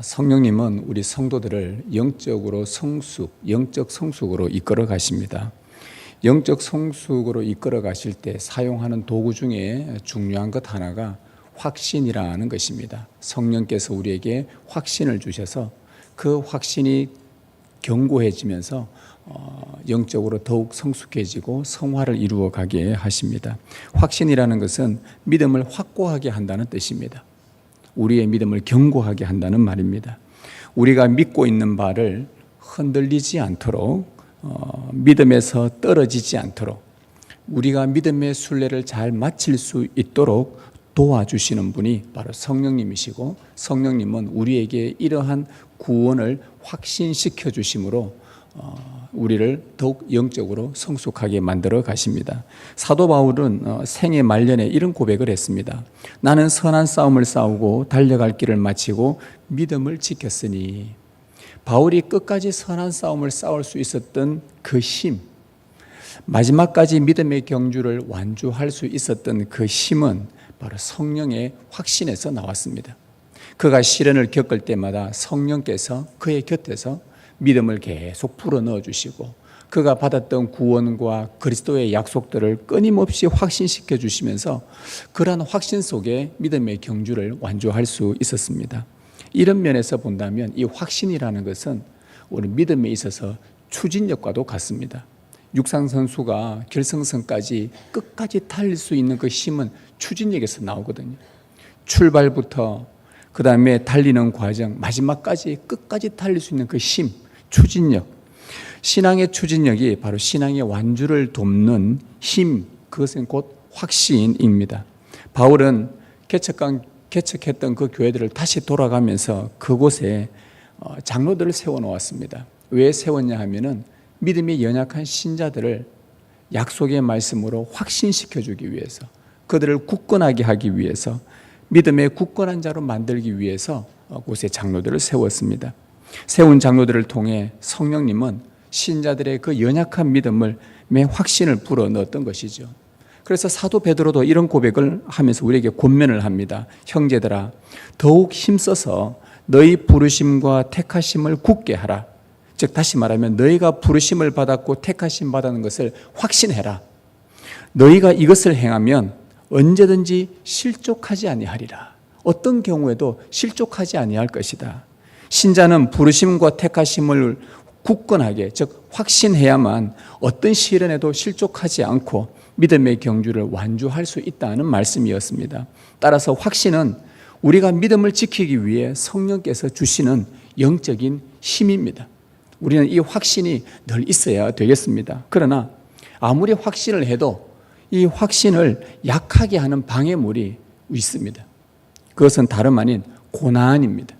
성령님은 우리 성도들을 영적 성숙으로 이끌어 가십니다. 영적 성숙으로 이끌어 가실 때 사용하는 도구 중에 중요한 것 하나가 확신이라는 것입니다. 성령께서 우리에게 확신을 주셔서 그 확신이 견고해지면서 영적으로 더욱 성숙해지고 성화를 이루어 가게 하십니다. 확신이라는 것은 믿음을 확고하게 한다는 뜻입니다. 우리의 믿음을 견고하게 한다는 말입니다. 우리가 믿고 있는 바를 흔들리지 않도록, 믿음에서 떨어지지 않도록, 우리가 믿음의 순례를 잘 마칠 수 있도록 도와주시는 분이 바로 성령님이시고, 성령님은 우리에게 이러한 구원을 확신시켜 주심으로 우리를 더욱 영적으로 성숙하게 만들어 가십니다. 사도 바울은 생애 말년에 이런 고백을 했습니다. 나는 선한 싸움을 싸우고 달려갈 길을 마치고 믿음을 지켰으니. 바울이 끝까지 선한 싸움을 싸울 수 있었던 그 힘, 마지막까지 믿음의 경주를 완주할 수 있었던 그 힘은 바로 성령의 확신에서 나왔습니다. 그가 시련을 겪을 때마다 성령께서 그의 곁에서 믿음을 계속 불어넣어 주시고, 그가 받았던 구원과 그리스도의 약속들을 끊임없이 확신시켜 주시면서 그러한 확신 속에 믿음의 경주를 완주할 수 있었습니다. 이런 면에서 본다면 이 확신이라는 것은 우리 믿음에 있어서 추진력과도 같습니다. 육상선수가 결승선까지 끝까지 달릴 수 있는 그 힘은 추진력에서 나오거든요. 출발부터 그 다음에 달리는 과정, 마지막까지 끝까지 달릴 수 있는 그 힘, 추진력. 신앙의 추진력이 바로 신앙의 완주를 돕는 힘, 그것은 곧 확신입니다. 바울은 개척했던 그 교회들을 다시 돌아가면서 그곳에 장로들을 세워놓았습니다. 왜 세웠냐 하면은 믿음이 연약한 신자들을 약속의 말씀으로 확신시켜주기 위해서, 그들을 굳건하게 하기 위해서, 믿음의 굳건한 자로 만들기 위해서 곳에 장로들을 세웠습니다. 세운 장로들을 통해 성령님은 신자들의 그 연약한 믿음을 확신을 불어넣었던 것이죠. 그래서 사도 베드로도 이런 고백을 하면서 우리에게 권면을 합니다. 형제들아, 더욱 힘써서 너희 부르심과 택하심을 굳게 하라. 즉 다시 말하면 너희가 부르심을 받았고 택하심 받는 것을 확신해라. 너희가 이것을 행하면 언제든지 실족하지 아니하리라. 어떤 경우에도 실족하지 아니할 것이다. 신자는 부르심과 택하심을 굳건하게, 즉 확신해야만 어떤 시련에도 실족하지 않고 믿음의 경주를 완주할 수 있다는 말씀이었습니다. 따라서 확신은 우리가 믿음을 지키기 위해 성령께서 주시는 영적인 힘입니다. 우리는 이 확신이 늘 있어야 되겠습니다. 그러나 아무리 확신을 해도 이 확신을 약하게 하는 방해물이 있습니다. 그것은 다름 아닌 고난입니다.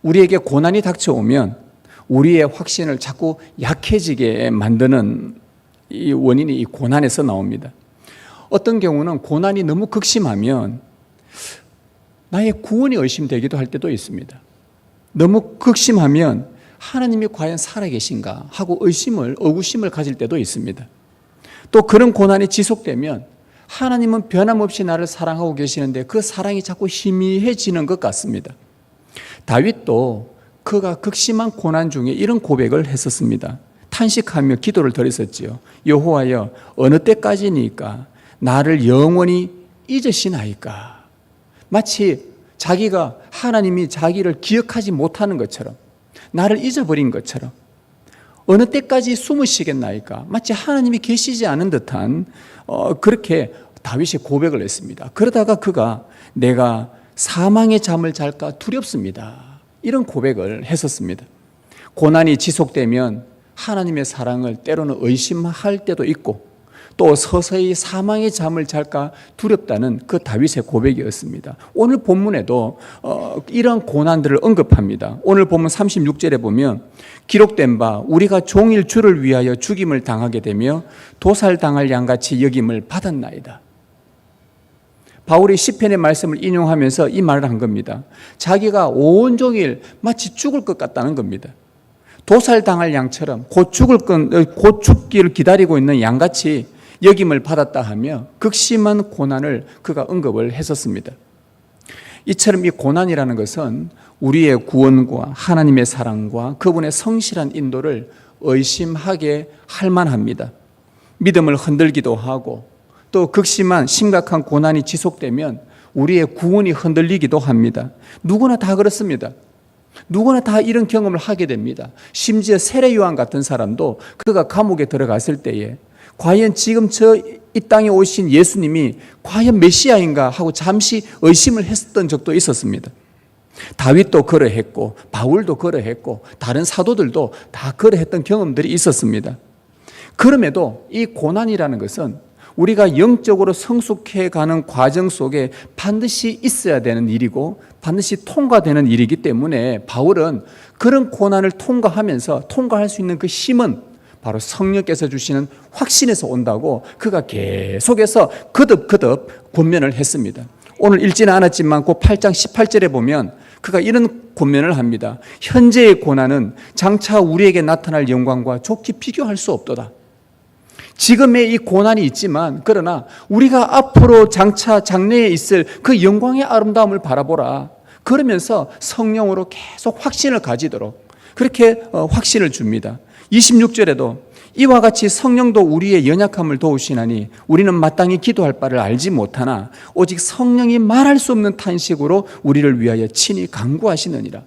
우리에게 고난이 닥쳐오면 우리의 확신을 자꾸 약해지게 만드는 이 원인이 이 고난에서 나옵니다. 어떤 경우는 고난이 너무 극심하면 나의 구원이 의심되기도 할 때도 있습니다. 너무 극심하면 하나님이 과연 살아계신가 하고 의구심을 가질 때도 있습니다. 또 그런 고난이 지속되면 하나님은 변함없이 나를 사랑하고 계시는데 그 사랑이 자꾸 희미해지는 것 같습니다. 다윗도 그가 극심한 고난 중에 이런 고백을 했었습니다. 탄식하며 기도를 드렸었지요. 여호와여, 어느 때까지니까 나를 영원히 잊으시나이까. 마치 자기가, 하나님이 자기를 기억하지 못하는 것처럼, 나를 잊어버린 것처럼, 어느 때까지 숨으시겠나이까. 마치 하나님이 계시지 않은 듯한 그렇게 다윗이 고백을 했습니다. 그러다가 그가 내가 사망의 잠을 잘까 두렵습니다, 이런 고백을 했었습니다. 고난이 지속되면 하나님의 사랑을 때로는 의심할 때도 있고, 또 서서히 사망의 잠을 잘까 두렵다는 그 다윗의 고백이었습니다. 오늘 본문에도 이런 고난들을 언급합니다. 오늘 본문 36절에 보면 기록된 바 우리가 종일 주를 위하여 죽임을 당하게 되며 도살당할 양같이 여김을 받았나이다. 바울이 시편의 말씀을 인용하면서 이 말을 한 겁니다. 자기가 온종일 마치 죽을 것 같다는 겁니다. 도살당할 양처럼 곧 죽기를 기다리고 있는 양같이 여김을 받았다 하며 극심한 고난을 그가 언급을 했었습니다. 이처럼 이 고난이라는 것은 우리의 구원과 하나님의 사랑과 그분의 성실한 인도를 의심하게 할 만합니다. 믿음을 흔들기도 하고 또 극심한 심각한 고난이 지속되면 우리의 구원이 흔들리기도 합니다. 누구나 다 그렇습니다. 누구나 다 이런 경험을 하게 됩니다. 심지어 세례 요한 같은 사람도 그가 감옥에 들어갔을 때에 과연 지금 이 땅에 오신 예수님이 과연 메시아인가 하고 잠시 의심을 했었던 적도 있었습니다. 다윗도 그러했고 바울도 그러했고 다른 사도들도 다 그러했던 경험들이 있었습니다. 그럼에도 이 고난이라는 것은 우리가 영적으로 성숙해가는 과정 속에 반드시 있어야 되는 일이고 반드시 통과되는 일이기 때문에 바울은 그런 고난을 통과하면서 통과할 수 있는 그 힘은 바로 성령께서 주시는 확신에서 온다고 그가 계속해서 거듭 권면을 했습니다. 오늘 읽지는 않았지만 그 8장 18절에 보면 그가 이런 권면을 합니다. 현재의 고난은 장차 우리에게 나타날 영광과 좋게 비교할 수 없도다. 지금의 이 고난이 있지만 그러나 우리가 앞으로 장차 장래에 있을 그 영광의 아름다움을 바라보라. 그러면서 성령으로 계속 확신을 가지도록 그렇게 확신을 줍니다. 26절에도 이와 같이 성령도 우리의 연약함을 도우시나니 우리는 마땅히 기도할 바를 알지 못하나 오직 성령이 말할 수 없는 탄식으로 우리를 위하여 친히 간구하시느니라.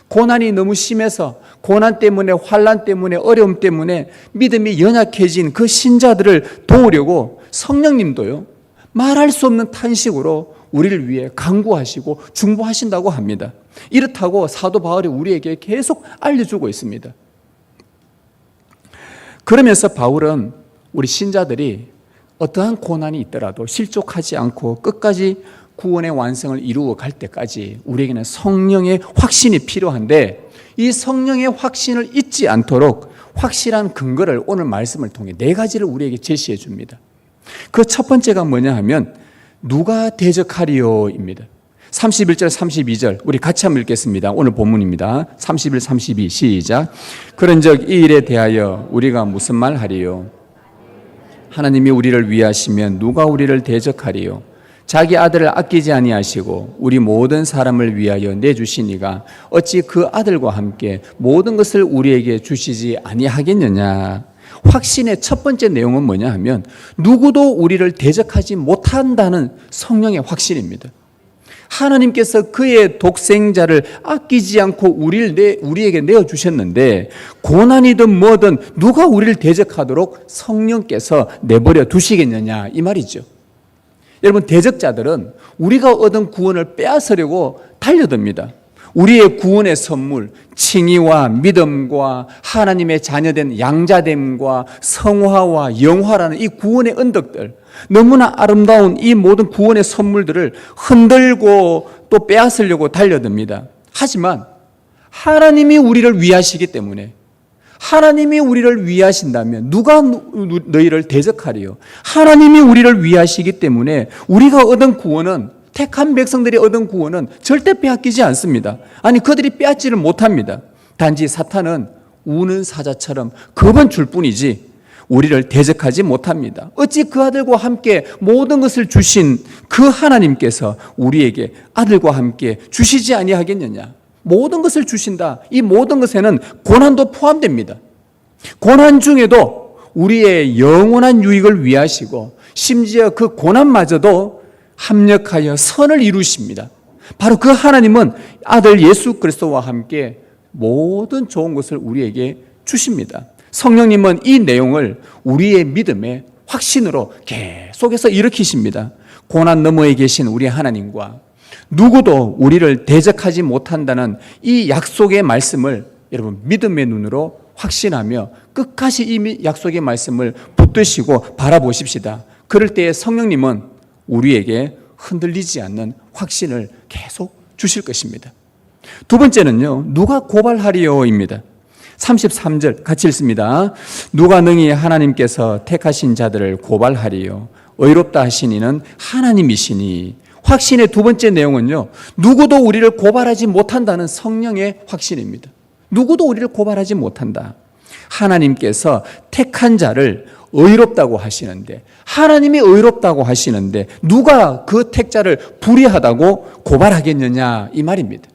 고난이 너무 심해서 고난 때문에 환난 때문에 어려움 때문에 믿음이 연약해진 그 신자들을 도우려고 성령님도요 말할 수 없는 탄식으로 우리를 위해 간구하시고 중보하신다고 합니다. 이렇다고 사도 바울이 우리에게 계속 알려주고 있습니다. 그러면서 바울은 우리 신자들이 어떠한 고난이 있더라도 실족하지 않고 끝까지 구원의 완성을 이루어 갈 때까지 우리에게는 성령의 확신이 필요한데 이 성령의 확신을 잊지 않도록 확실한 근거를 오늘 말씀을 통해 4가지를 우리에게 제시해 줍니다. 그 첫 번째가 뭐냐 하면 누가 대적하리요입니다. 31절 32절 우리 같이 한번 읽겠습니다. 오늘 본문입니다. 31, 32 시작. 그런즉 이 일에 대하여 우리가 무슨 말 하리요? 하나님이 우리를 위하시면 누가 우리를 대적하리요? 자기 아들을 아끼지 아니하시고 우리 모든 사람을 위하여 내주시니가 어찌 그 아들과 함께 모든 것을 우리에게 주시지 아니하겠느냐. 확신의 첫 번째 내용은 뭐냐 하면 누구도 우리를 대적하지 못한다는 성령의 확신입니다. 하나님께서 그의 독생자를 아끼지 않고 우리에게 내어주셨는데 고난이든 뭐든 누가 우리를 대적하도록 성령께서 내버려 두시겠느냐 이 말이죠. 여러분 대적자들은 우리가 얻은 구원을 빼앗으려고 달려듭니다. 우리의 구원의 선물, 칭의와 믿음과 하나님의 자녀된 양자됨과 성화와 영화라는 이 구원의 언덕들, 너무나 아름다운 이 모든 구원의 선물들을 흔들고 또 빼앗으려고 달려듭니다. 하지만 하나님이 우리를 위하시기 때문에 하나님이 우리를 위하신다면 누가 너희를 대적하리요? 하나님이 우리를 위하시기 때문에 우리가 얻은 구원은 택한 백성들이 얻은 구원은 절대 빼앗기지 않습니다. 아니 그들이 빼앗지를 못합니다. 단지 사탄은 우는 사자처럼 겁은 줄 뿐이지 우리를 대적하지 못합니다. 어찌 그 아들과 함께 모든 것을 주신 그 하나님께서 우리에게 아들과 함께 주시지 아니하겠느냐. 모든 것을 주신다. 이 모든 것에는 고난도 포함됩니다. 고난 중에도 우리의 영원한 유익을 위하시고 심지어 그 고난마저도 합력하여 선을 이루십니다. 바로 그 하나님은 아들 예수 그리스도와 함께 모든 좋은 것을 우리에게 주십니다. 성령님은 이 내용을 우리의 믿음의 확신으로 계속해서 일으키십니다. 고난 너머에 계신 우리 하나님과 누구도 우리를 대적하지 못한다는 이 약속의 말씀을 여러분 믿음의 눈으로 확신하며 끝까지 이 약속의 말씀을 붙드시고 바라보십시다. 그럴 때에 성령님은 우리에게 흔들리지 않는 확신을 계속 주실 것입니다. 두 번째는요, 누가 고발하리요입니다. 33절 같이 읽습니다. 누가 능히 하나님께서 택하신 자들을 고발하리요? 의롭다 하신 이는 하나님이시니. 확신의 두 번째 내용은요, 누구도 우리를 고발하지 못한다는 성령의 확신입니다. 누구도 우리를 고발하지 못한다. 하나님께서 택한 자를 의롭다고 하시는데, 하나님이 의롭다고 하시는데 누가 그 택자를 불의하다고 고발하겠느냐 이 말입니다.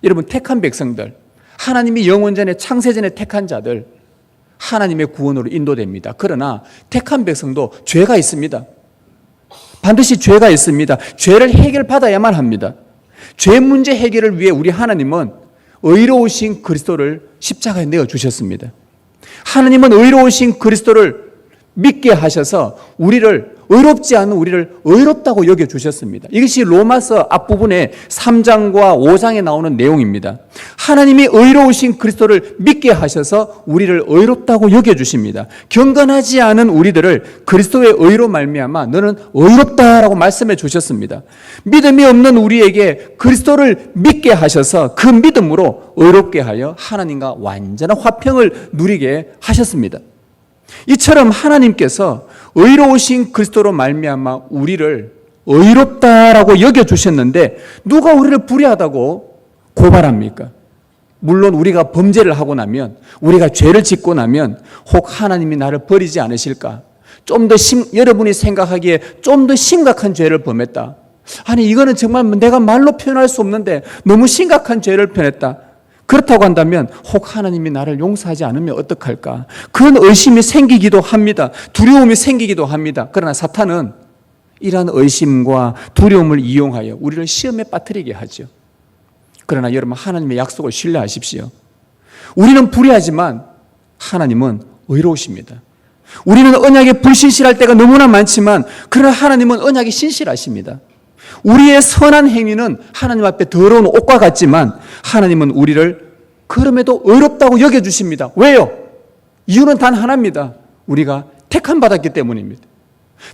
여러분, 택한 백성들, 하나님이 영원전에 창세전에 택한 자들 하나님의 구원으로 인도됩니다. 그러나 택한 백성도 죄가 있습니다. 반드시 죄가 있습니다. 죄를 해결받아야만 합니다. 죄 문제 해결을 위해 우리 하나님은 의로우신 그리스도를 십자가에 내어주셨습니다. 하나님은 의로우신 그리스도를 믿게 하셔서 의롭지 않은 우리를 의롭다고 여겨주셨습니다. 이것이 로마서 앞부분에 3장과 5장에 나오는 내용입니다. 하나님이 의로우신 그리스도를 믿게 하셔서 우리를 의롭다고 여겨주십니다. 경건하지 않은 우리들을 그리스도의 의로 말미암아 너는 의롭다라고 말씀해 주셨습니다. 믿음이 없는 우리에게 그리스도를 믿게 하셔서 그 믿음으로 의롭게 하여 하나님과 완전한 화평을 누리게 하셨습니다. 이처럼 하나님께서 의로우신 그리스도로 말미암아 우리를 의롭다라고 여겨주셨는데 누가 우리를 불의하다고 고발합니까? 물론 우리가 범죄를 하고 나면, 우리가 죄를 짓고 나면 혹 하나님이 나를 버리지 않으실까? 여러분이 생각하기에 좀 더 심각한 죄를 범했다. 아니, 이거는 정말 내가 말로 표현할 수 없는데 너무 심각한 죄를 범했다. 그렇다고 한다면 혹 하나님이 나를 용서하지 않으면 어떡할까? 그런 의심이 생기기도 합니다. 두려움이 생기기도 합니다. 그러나 사탄은 이러한 의심과 두려움을 이용하여 우리를 시험에 빠뜨리게 하죠. 그러나 여러분, 하나님의 약속을 신뢰하십시오. 우리는 불의하지만 하나님은 의로우십니다. 우리는 언약에 불신실할 때가 너무나 많지만 그러나 하나님은 언약에 신실하십니다. 우리의 선한 행위는 하나님 앞에 더러운 옷과 같지만 하나님은 우리를 그럼에도 의롭다고 여겨주십니다. 왜요? 이유는 단 하나입니다. 우리가 택함 받았기 때문입니다.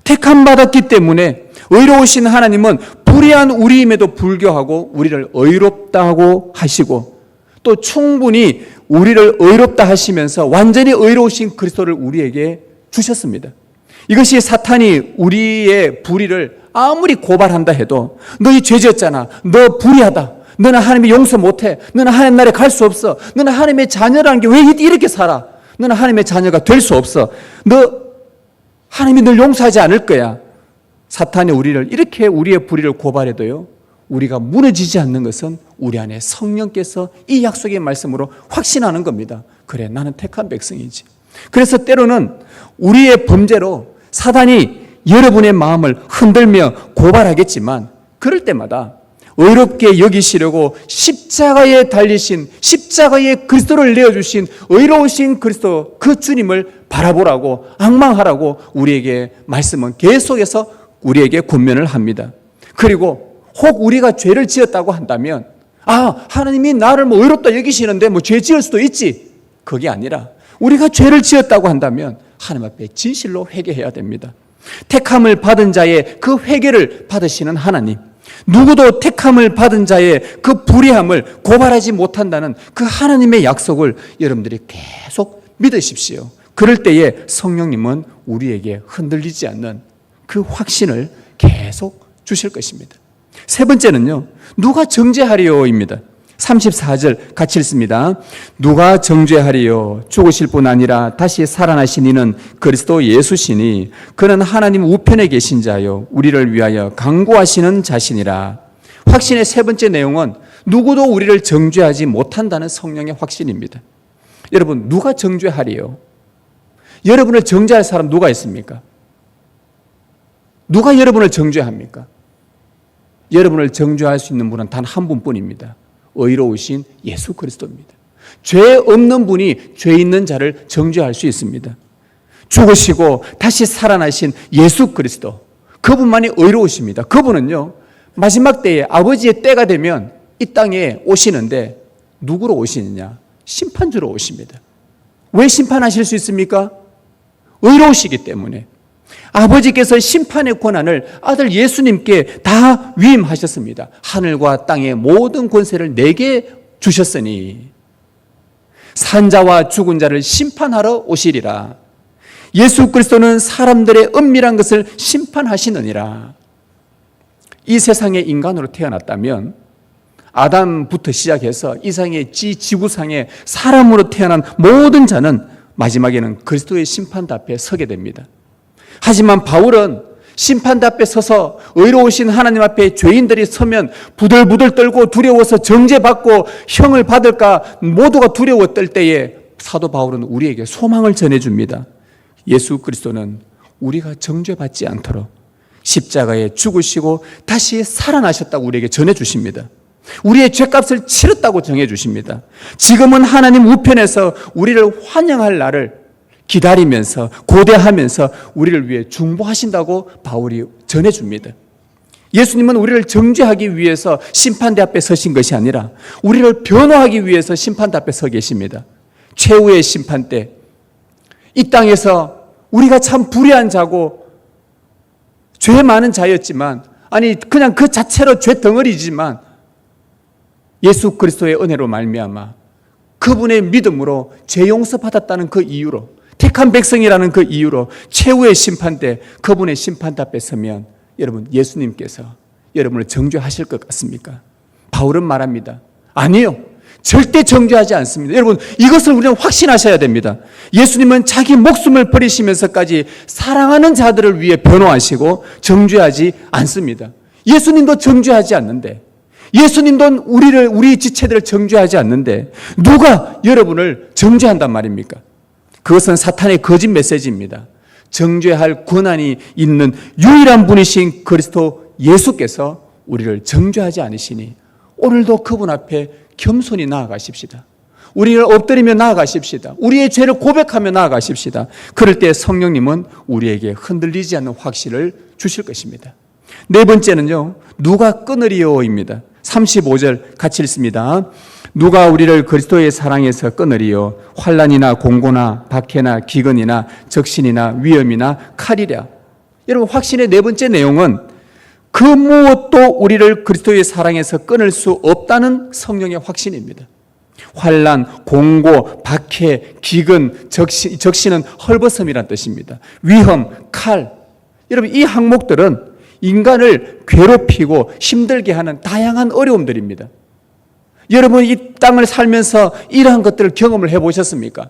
택함 받았기 때문에 의로우신 하나님은 불의한 우리임에도 불구하고 우리를 의롭다고 하시고 또 충분히 우리를 의롭다 하시면서 완전히 의로우신 그리스도를 우리에게 주셨습니다. 이것이 사탄이 우리의 불의를 아무리 고발한다 해도 너희 죄지었잖아, 너 불의하다, 너는 하나님이 용서 못해, 너는 하나님 나라에 갈 수 없어, 너는 하나님의 자녀라는 게 왜 이렇게 살아, 너는 하나님의 자녀가 될 수 없어, 하나님이 널 용서하지 않을 거야. 사탄이 우리를 이렇게 우리의 불의를 고발해도요, 우리가 무너지지 않는 것은 우리 안에 성령께서 이 약속의 말씀으로 확신하는 겁니다. 그래, 나는 택한 백성이지. 그래서 때로는 우리의 범죄로 사단이 여러분의 마음을 흔들며 고발하겠지만 그럴 때마다 의롭게 여기시려고 십자가에 달리신, 십자가에 그리스도를 내어주신 의로우신 그리스도, 그 주님을 바라보라고, 앙망하라고 우리에게 말씀은 계속해서 우리에게 권면을 합니다. 그리고 혹 우리가 죄를 지었다고 한다면 하나님이 나를 의롭다 여기시는데 죄 지을 수도 있지. 그게 아니라 우리가 죄를 지었다고 한다면 하나님 앞에 진실로 회개해야 됩니다. 택함을 받은 자의 그 회개를 받으시는 하나님, 누구도 택함을 받은 자의 그 불의함을 고발하지 못한다는 그 하나님의 약속을 여러분들이 계속 믿으십시오. 그럴 때에 성령님은 우리에게 흔들리지 않는 그 확신을 계속 주실 것입니다. 세 번째는요, 누가 정죄하리요입니다. 34절 같이 읽습니다. 누가 정죄하리요? 죽으실 뿐 아니라 다시 살아나신 이는 그리스도 예수시니 그는 하나님 우편에 계신 자요 우리를 위하여 강구하시는 자신이라. 확신의 세 번째 내용은 누구도 우리를 정죄하지 못한다는 성령의 확신입니다. 여러분, 누가 정죄하리요? 여러분을 정죄할 사람 누가 있습니까? 누가 여러분을 정죄합니까? 여러분을 정죄할 수 있는 분은 단 한 분뿐입니다. 의로우신 예수 그리스도입니다. 죄 없는 분이 죄 있는 자를 정죄할 수 있습니다. 죽으시고 다시 살아나신 예수 그리스도, 그분만이 의로우십니다. 그분은요, 마지막 때에 아버지의 때가 되면 이 땅에 오시는데 누구로 오시느냐? 심판주로 오십니다. 왜 심판하실 수 있습니까? 의로우시기 때문에. 아버지께서 심판의 권한을 아들 예수님께 다 위임하셨습니다. 하늘과 땅의 모든 권세를 내게 주셨으니 산자와 죽은 자를 심판하러 오시리라. 예수 그리스도는 사람들의 은밀한 것을 심판하시느니라. 이 세상에 인간으로 태어났다면 아담부터 시작해서 이상의 지구상에 사람으로 태어난 모든 자는 마지막에는 그리스도의 심판대 앞에 서게 됩니다. 하지만 바울은 심판대 앞에 서서 의로우신 하나님 앞에 죄인들이 서면 부들부들 떨고 두려워서 정죄받고 형을 받을까 모두가 두려워 떨 때에 사도 바울은 우리에게 소망을 전해줍니다. 예수 그리스도는 우리가 정죄받지 않도록 십자가에 죽으시고 다시 살아나셨다고 우리에게 전해주십니다. 우리의 죄값을 치렀다고 정해주십니다. 지금은 하나님 우편에서 우리를 환영할 날을 기다리면서 고대하면서 우리를 위해 중보하신다고 바울이 전해줍니다. 예수님은 우리를 정죄하기 위해서 심판대 앞에 서신 것이 아니라 우리를 변호하기 위해서 심판대 앞에 서 계십니다. 최후의 심판대, 이 땅에서 우리가 참 불의한 자고 죄 많은 자였지만, 아니 그냥 그 자체로 죄 덩어리지만 예수 그리스도의 은혜로 말미암아 그분의 믿음으로 죄 용서받았다는 그 이유로, 택한 백성이라는 그 이유로 최후의 심판대, 그분의 심판대 앞에 서면 여러분 예수님께서 여러분을 정죄하실 것 같습니까? 바울은 말합니다. 아니요, 절대 정죄하지 않습니다. 여러분 이것을 우리는 확신하셔야 됩니다. 예수님은 자기 목숨을 버리시면서까지 사랑하는 자들을 위해 변호하시고 정죄하지 않습니다. 예수님도 정죄하지 않는데, 예수님도 우리 지체들을 정죄하지 않는데 누가 여러분을 정죄한단 말입니까? 그것은 사탄의 거짓 메시지입니다. 정죄할 권한이 있는 유일한 분이신 그리스도 예수께서 우리를 정죄하지 않으시니 오늘도 그분 앞에 겸손히 나아가십시다. 우리를 엎드리며 나아가십시다. 우리의 죄를 고백하며 나아가십시다. 그럴 때 성령님은 우리에게 흔들리지 않는 확신을 주실 것입니다. 네 번째는요, 누가 끊으리요입니다. 35절 같이 읽습니다. 누가 우리를 그리스도의 사랑에서 끊으리요? 환난이나 공고나 박해나 기근이나 적신이나 위험이나 칼이랴. 여러분 확신의 네 번째 내용은 그 무엇도 우리를 그리스도의 사랑에서 끊을 수 없다는 성령의 확신입니다. 환난, 공고, 박해, 기근, 적신은 헐벗음이란 뜻입니다. 위험, 칼. 여러분 이 항목들은 인간을 괴롭히고 힘들게 하는 다양한 어려움들입니다. 여러분 이 땅을 살면서 이러한 것들을 경험을 해보셨습니까?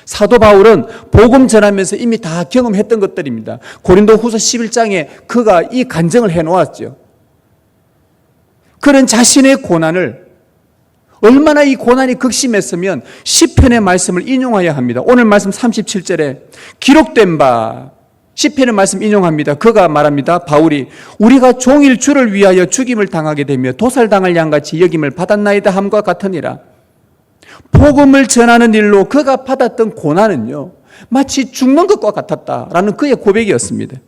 사도 바울은 복음 전하면서 이미 다 경험했던 것들입니다. 고린도 후서 11장에 그가 이 간증을 해놓았죠. 그런 자신의 고난을, 얼마나 이 고난이 극심했으면 시편의 말씀을 인용해야 합니다. 오늘 말씀 37절에 기록된 바, 시편의 말씀 인용합니다. 그가 말합니다. 바울이 우리가 종일 주를 위하여 죽임을 당하게 되며 도살당할 양같이 여김을 받았나이다 함과 같으니라. 복음을 전하는 일로 그가 받았던 고난은요, 마치 죽는 것과 같았다라는 그의 고백이었습니다.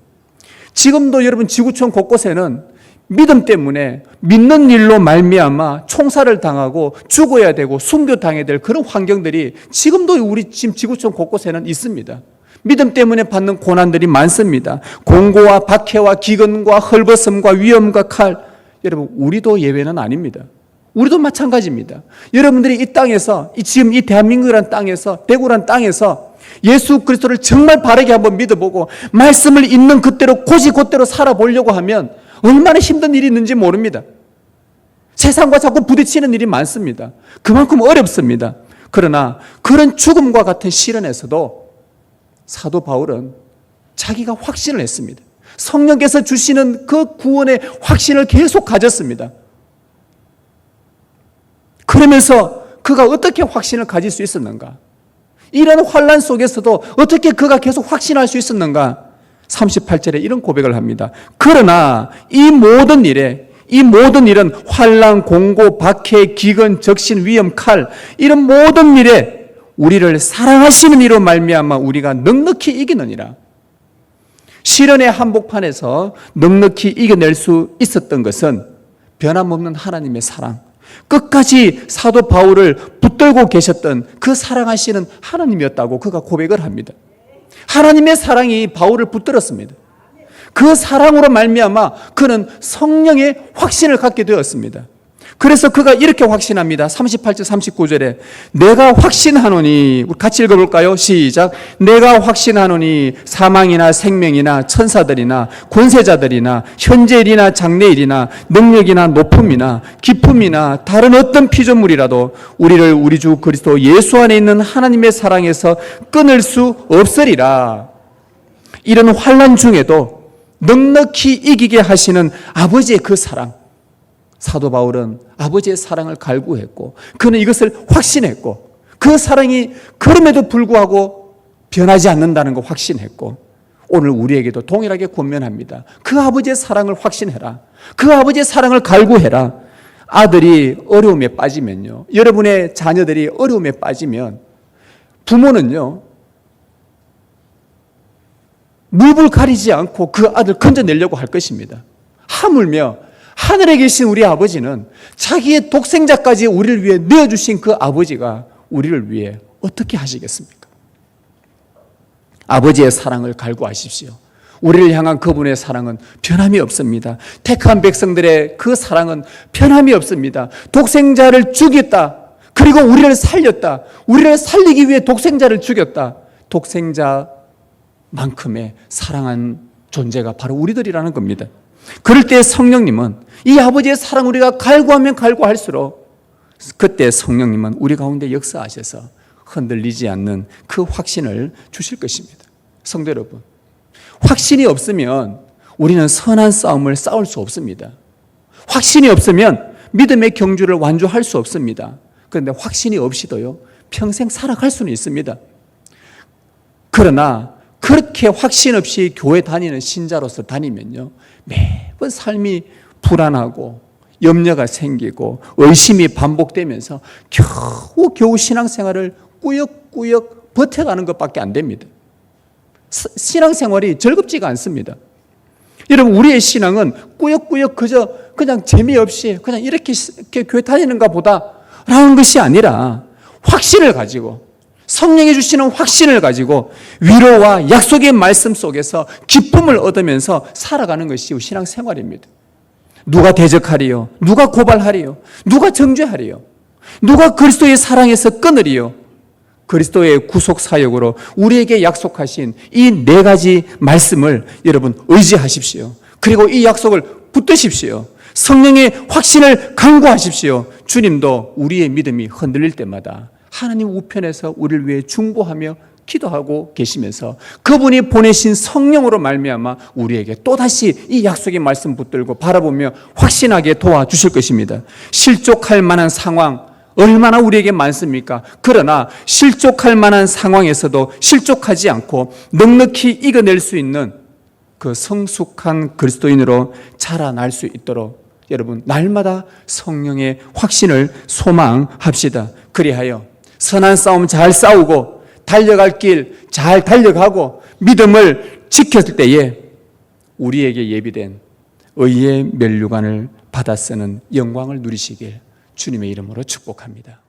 지금도 여러분 지구촌 곳곳에는 믿음 때문에 믿는 일로 말미암아 총살을 당하고 죽어야 되고 순교당해야 될 그런 환경들이 지금도 우리 지금 지구촌 곳곳에는 있습니다. 믿음 때문에 받는 고난들이 많습니다. 공고와 박해와 기근과 헐벗음과 위험과 칼. 여러분 우리도 예외는 아닙니다. 우리도 마찬가지입니다. 여러분들이 이 땅에서, 지금 이 대한민국이라는 땅에서, 대구라는 땅에서 예수 그리스도를 정말 바르게 한번 믿어보고 말씀을 있는 그대로 곧이곧대로 살아보려고 하면 얼마나 힘든 일이 있는지 모릅니다. 세상과 자꾸 부딪히는 일이 많습니다. 그만큼 어렵습니다. 그러나 그런 죽음과 같은 시련에서도 사도 바울은 자기가 확신을 했습니다. 성령께서 주시는 그 구원의 확신을 계속 가졌습니다. 그러면서 그가 어떻게 확신을 가질 수 있었는가? 이런 환난 속에서도 어떻게 그가 계속 확신할 수 있었는가? 38절에 이런 고백을 합니다. 그러나 이 모든 일은 환난, 공고, 박해, 기근, 적신, 위험, 칼, 이런 모든 일에 우리를 사랑하시는 이로 말미암아 우리가 넉넉히 이기느니라. 시련의 한복판에서 넉넉히 이겨낼 수 있었던 것은 변함없는 하나님의 사랑, 끝까지 사도 바울을 붙들고 계셨던 그 사랑하시는 하나님이었다고 그가 고백을 합니다. 하나님의 사랑이 바울을 붙들었습니다. 그 사랑으로 말미암아 그는 성령의 확신을 갖게 되었습니다. 그래서 그가 이렇게 확신합니다. 38절 39절에 내가 확신하노니, 우리 같이 읽어볼까요? 시작. 내가 확신하노니 사망이나 생명이나 천사들이나 권세자들이나 현재일이나 장래일이나 능력이나 높음이나 깊음이나 다른 어떤 피조물이라도 우리를 우리 주 그리스도 예수 안에 있는 하나님의 사랑에서 끊을 수 없으리라. 이런 환난 중에도 넉넉히 이기게 하시는 아버지의 그 사랑, 사도 바울은 아버지의 사랑을 갈구했고 그는 이것을 확신했고 그 사랑이 그럼에도 불구하고 변하지 않는다는 걸 확신했고 오늘 우리에게도 동일하게 권면합니다. 그 아버지의 사랑을 확신해라. 그 아버지의 사랑을 갈구해라. 아들이 어려움에 빠지면요, 여러분의 자녀들이 어려움에 빠지면 부모는요 물불 가리지 않고 그 아들 건져내려고 할 것입니다. 하물며 하늘에 계신 우리 아버지는 자기의 독생자까지 우리를 위해 내어주신 그 아버지가 우리를 위해 어떻게 하시겠습니까? 아버지의 사랑을 갈구하십시오. 우리를 향한 그분의 사랑은 변함이 없습니다. 택한 백성들의 그 사랑은 변함이 없습니다. 독생자를 죽였다. 그리고 우리를 살렸다. 우리를 살리기 위해 독생자를 죽였다. 독생자만큼의 사랑한 존재가 바로 우리들이라는 겁니다. 그럴 때 성령님은 이 아버지의 사랑 우리가 갈구하면 갈구할수록 그때 성령님은 우리 가운데 역사하셔서 흔들리지 않는 그 확신을 주실 것입니다. 성도 여러분, 확신이 없으면 우리는 선한 싸움을 싸울 수 없습니다. 확신이 없으면 믿음의 경주를 완주할 수 없습니다. 그런데 확신이 없이도요 평생 살아갈 수는 있습니다. 그러나 그렇게 확신 없이 교회 다니는 신자로서 다니면요 매번 삶이 불안하고 염려가 생기고 의심이 반복되면서 겨우 신앙생활을 꾸역꾸역 버텨가는 것밖에 안 됩니다. 신앙생활이 즐겁지가 않습니다. 여러분, 우리의 신앙은 꾸역꾸역 그냥 재미없이 그냥 이렇게 교회 다니는가 보다 라는 것이 아니라 확신을 가지고, 성령이 주시는 확신을 가지고 위로와 약속의 말씀 속에서 기쁨을 얻으면서 살아가는 것이 신앙생활입니다. 누가 대적하리요? 누가 고발하리요? 누가 정죄하리요? 누가 그리스도의 사랑에서 끊으리요? 그리스도의 구속 사역으로 우리에게 약속하신 이 네 가지 말씀을 여러분 의지하십시오. 그리고 이 약속을 붙드십시오. 성령의 확신을 강구하십시오. 주님도 우리의 믿음이 흔들릴 때마다 하나님 우편에서 우리를 위해 중보하며 기도하고 계시면서 그분이 보내신 성령으로 말미암아 우리에게 또다시 이 약속의 말씀 붙들고 바라보며 확신하게 도와주실 것입니다. 실족할 만한 상황 얼마나 우리에게 많습니까? 그러나 실족할 만한 상황에서도 실족하지 않고 넉넉히 이겨낼 수 있는 그 성숙한 그리스도인으로 자라날 수 있도록 여러분 날마다 성령의 확신을 소망합시다. 그리하여 선한 싸움 잘 싸우고 달려갈 길 잘 달려가고 믿음을 지켰을 때에 우리에게 예비된 의의 면류관을 받아 쓰는 영광을 누리시길 주님의 이름으로 축복합니다.